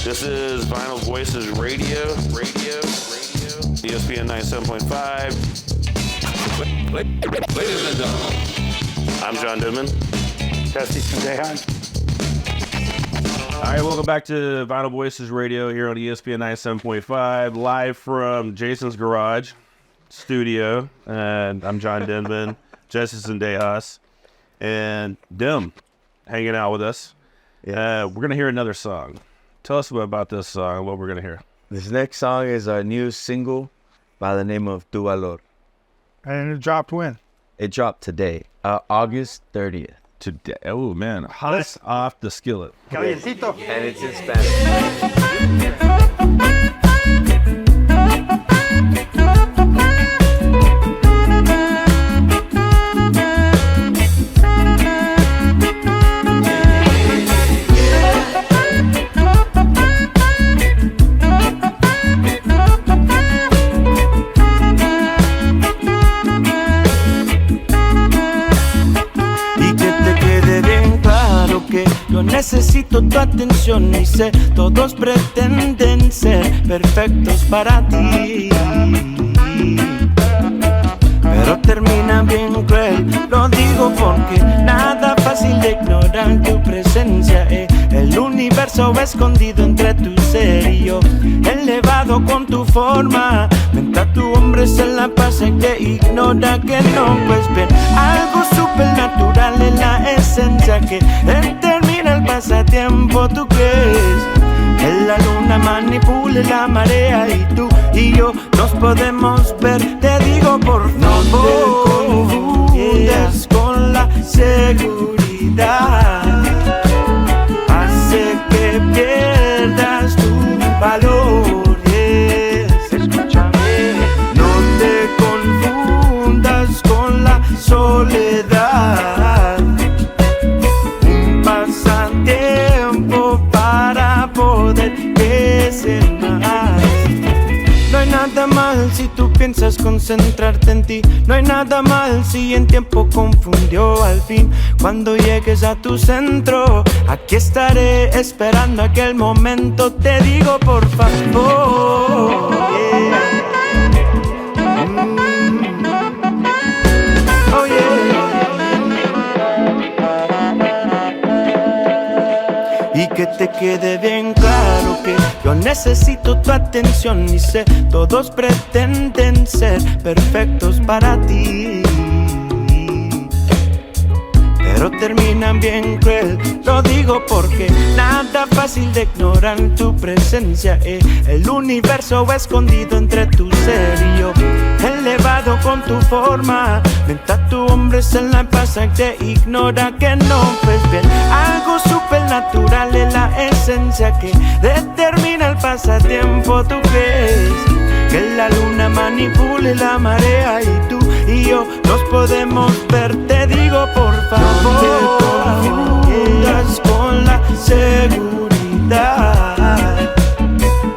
This is Vinyl Voices Radio. ESPN 97.5. Ladies and gentlemen, I'm John Denman. All right, welcome back to Vinyl Voices Radio here on ESPN 97.5, live from Jason's Garage studio. And I'm John Denman, Jesse Zendejas, and Dem hanging out with us. We're going to hear another song. Tell us about this song, what we're going to hear. This next song is our new single by the name of Valor. And it dropped when? It dropped today, August 30th. Today, oh man, hot off the skillet. Calientito. And it's in Spanish. Yo necesito tu atención y sé, todos pretenden ser perfectos para ti, pero terminan bien cruel. Lo digo porque nada fácil de ignorar tu presencia. El universo escondido entre tu ser y yo, elevado con tu forma. Mientras tu hombre se la pasa y que ignora que no puedes ver algo supernatural en la esencia que determina el pasatiempo. ¿Tú crees que la luna manipule la marea y tú y yo nos podemos ver? Te digo por favor, no te confundas con la seguridad. Hace que pierdas tu valor. Escúchame, no te confundas con la soledad. Un pasatiempo para poder crecer más. No hay nada mal si tú piensas concentrarte en ti. No hay nada mal si en tiempo confundió al fin. Cuando llegues a tu centro, aquí estaré esperando aquel momento. Te digo por favor, yeah. Oh yeah. Y que te quede bien claro que yo necesito tu atención y sé, todos pretenden ser perfectos para ti, pero terminan bien cruel. Lo digo porque nada fácil de ignorar tu presencia. El universo escondido entre tu ser y yo, elevado con tu forma. Mientras tu hombre se la pasa y te ignora que no ves bien algo supernatural en la esencia que determina el pasatiempo. ¿Tú crees que la luna manipule la marea y tú y yo nos podemos ver? Te digo por favor, no te confundas con la seguridad.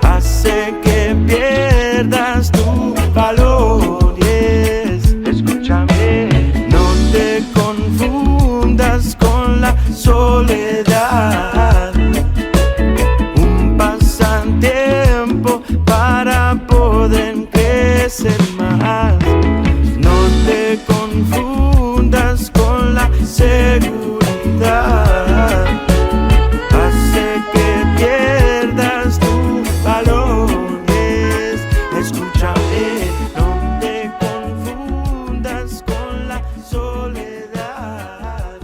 Hace que pierdas tu valor. Yes. Escúchame, no te confundas con la soledad. Un pasatiempo para poder crecer más. No te confundas con la seguridad. Hace que pierdas tu valor. Escúchame, no te confundas con la soledad.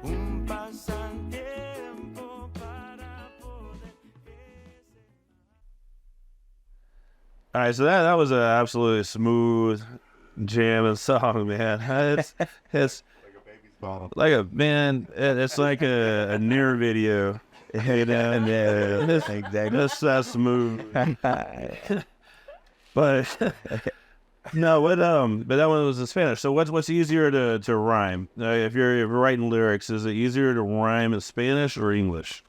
Un pasatiempo para poder crecer. All right, so that was an absolutely smooth jamming song, man. It's like a man. It's like a near video. You know, and Exactly. that's smooth. But no, but that one was in Spanish. So what's easier to rhyme? If you're writing lyrics, is it easier to rhyme in Spanish or English?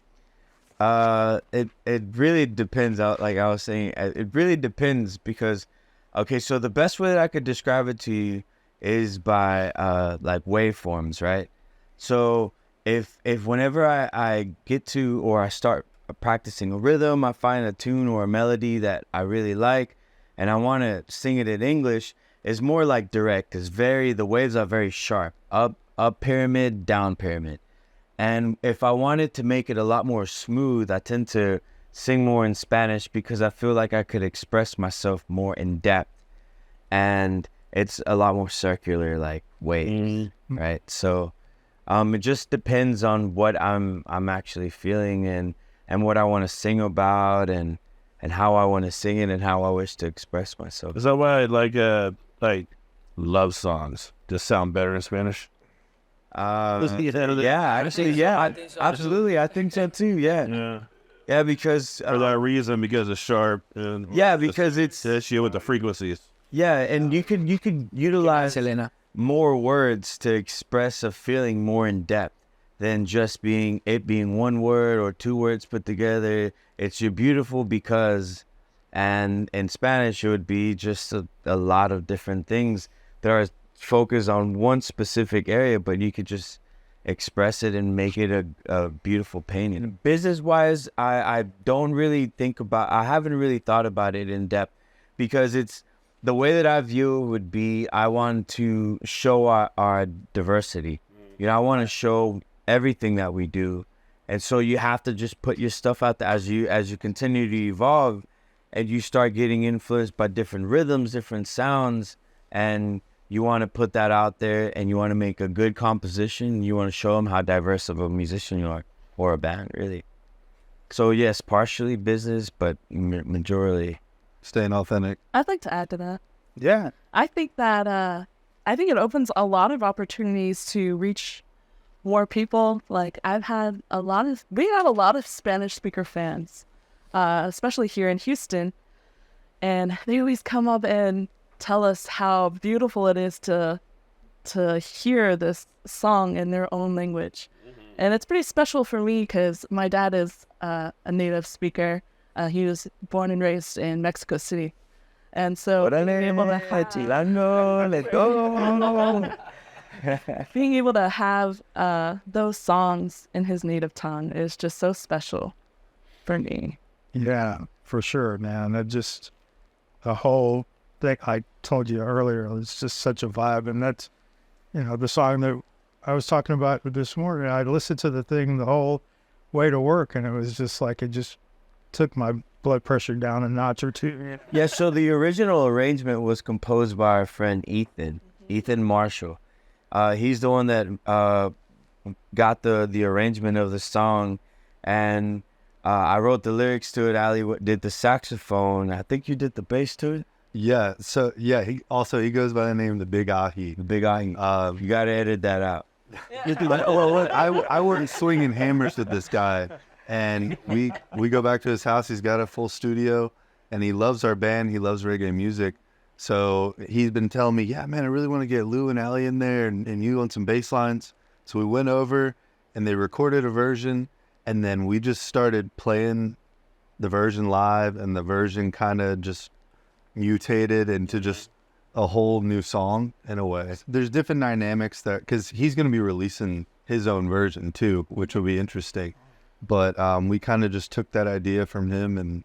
It really depends. Like I was saying, it really depends because, okay, so the best way that I could describe it to you is by like waveforms, right? So if whenever I get to or I start practicing a rhythm, I find a tune or a melody that I really like, and I want to sing it in English, it's more like direct. The waves are very sharp, up pyramid, down pyramid. And if I wanted to make it a lot more smooth, I tend to sing more in Spanish because I feel like I could express myself more in depth, and it's a lot more circular, like waves, right? So it just depends on what I'm actually feeling and what I want to sing about and how I want to sing it and how I wish to express myself. Is that why like love songs just sound better in Spanish? Yeah, actually, yeah, absolutely. I think so too. Yeah, because For that reason, because it's sharp. And because it's the issue with the frequencies. Yeah, and you could utilize more words to express a feeling more in depth than just being one word or two words put together. It's you're beautiful because, and in Spanish it would be just a lot of different things that are focused on one specific area, but you could just express it and make it a beautiful painting. Business wise, I haven't really thought about it in depth, because it's the way that I view it would be, I want to show our diversity. You know, I want to show everything that we do. And so you have to just put your stuff out there as you continue to evolve, and you start getting influenced by different rhythms, different sounds, and you want to put that out there, and you want to make a good composition. You want to show them how diverse of a musician you are, or a band, really. So yes, partially business, but majority staying authentic. I'd like to add to that. Yeah. I think it opens a lot of opportunities to reach more people. Like we have a lot of Spanish speaker fans, especially here in Houston, and they always come up and tell us how beautiful it is to hear this song in their own language. And it's pretty special for me because my dad is a native speaker. He was born and raised in Mexico City. And so being able to have those songs in his native tongue is just so special for me. Yeah, for sure, man. That just, the whole thing I told you earlier, it's just such a vibe. And that's, the song that I was talking about this morning, I listened to the thing the whole way to work, and it was just like, it just took my blood pressure down a notch or two. Yeah, so the original arrangement was composed by our friend Ethan Marshall. He's the one that got the arrangement of the song, and I wrote the lyrics to it. Ali did the saxophone. I think you did the bass to it. Yeah. So yeah, he goes by the name the Big Ahi. The Big Ahi. You gotta edit that out. I work swinging hammers with this guy, and we go back to his house. He's got a full studio, and he loves our band. He loves reggae music. So he's been telling me, yeah, man, I really want to get Lou and Ali in there and you on some bass lines. So we went over and they recorded a version, and then we just started playing the version live, and the version kind of just mutated into just a whole new song in a way. There's different dynamics that, because he's going to be releasing his own version too, which will be interesting. But we kind of just took that idea from him and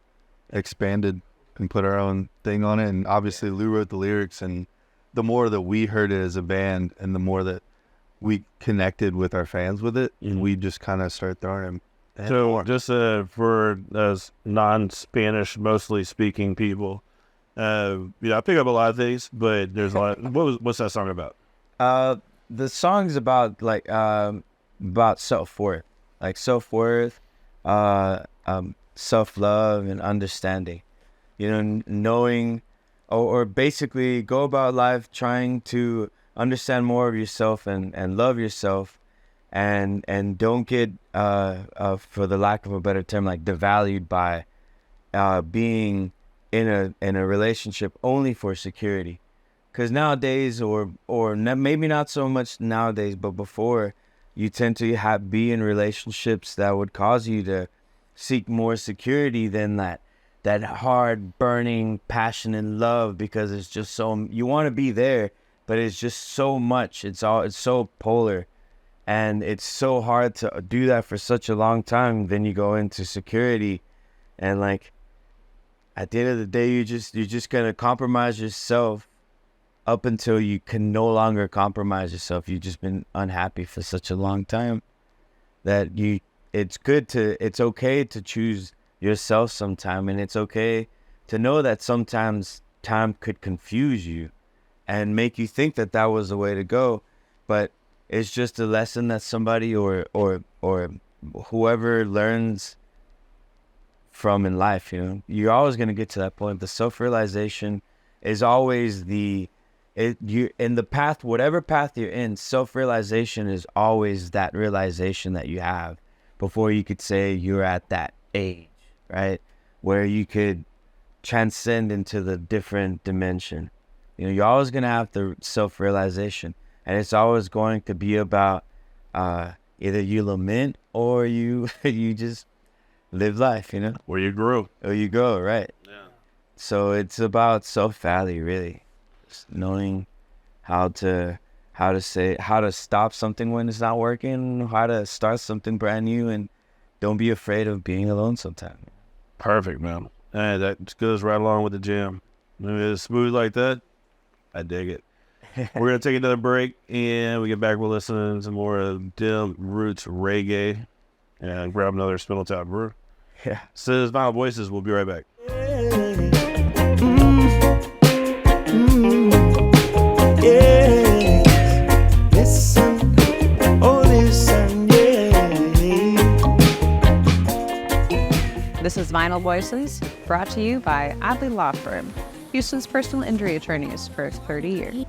expanded and put our own thing on it. And obviously Lou wrote the lyrics, and the more that we heard it as a band and the more that we connected with our fans with it, we just kind of started throwing him. So just for those non-Spanish mostly speaking people, I pick up a lot of things, but there's a lot. What's that song about? The song's about about self-worth, self-love and understanding. Knowing, or basically go about life trying to understand more of yourself and love yourself, and don't get, for the lack of a better term, like devalued by being in a relationship only for security. Because nowadays, or maybe not so much nowadays, but before, you tend to be in relationships that would cause you to seek more security than that hard, burning, passionate love, because it's just so, you want to be there, but it's just so much. It's so polar. And it's so hard to do that for such a long time. Then you go into security, and like at the end of the day, you're just gonna compromise yourself up until you can no longer compromise yourself. You've just been unhappy for such a long time that it's okay to choose yourself sometime, and it's okay to know that sometimes time could confuse you and make you think that that was the way to go, but it's just a lesson that somebody or whoever learns from in life. You know, you're always going to get to that point. The self-realization is always you in the path, whatever path you're in. Self-realization is always that realization that you have before you could say you're at that age, right, where you could transcend into the different dimension. You know, you're always going to have the self-realization, and it's always going to be about either you lament or you just live life, you know, Where you grew. or you go, right? Yeah. So it's about self-value, really. Just knowing how to stop something when it's not working, how to start something brand new, and don't be afraid of being alone sometimes. Perfect, man. Hey, that goes right along with the jam. When it's smooth like that, I dig it. We're going to take another break, and we get back, we're listening to some more of Dem Roots reggae, and grab another Spinal Tap brew. Yeah. So this is Vinyl Voices. We'll be right back. Listen, oh listen, This is Vinyl Voices, brought to you by Adley Law Firm, Houston's personal injury attorneys for 30 years.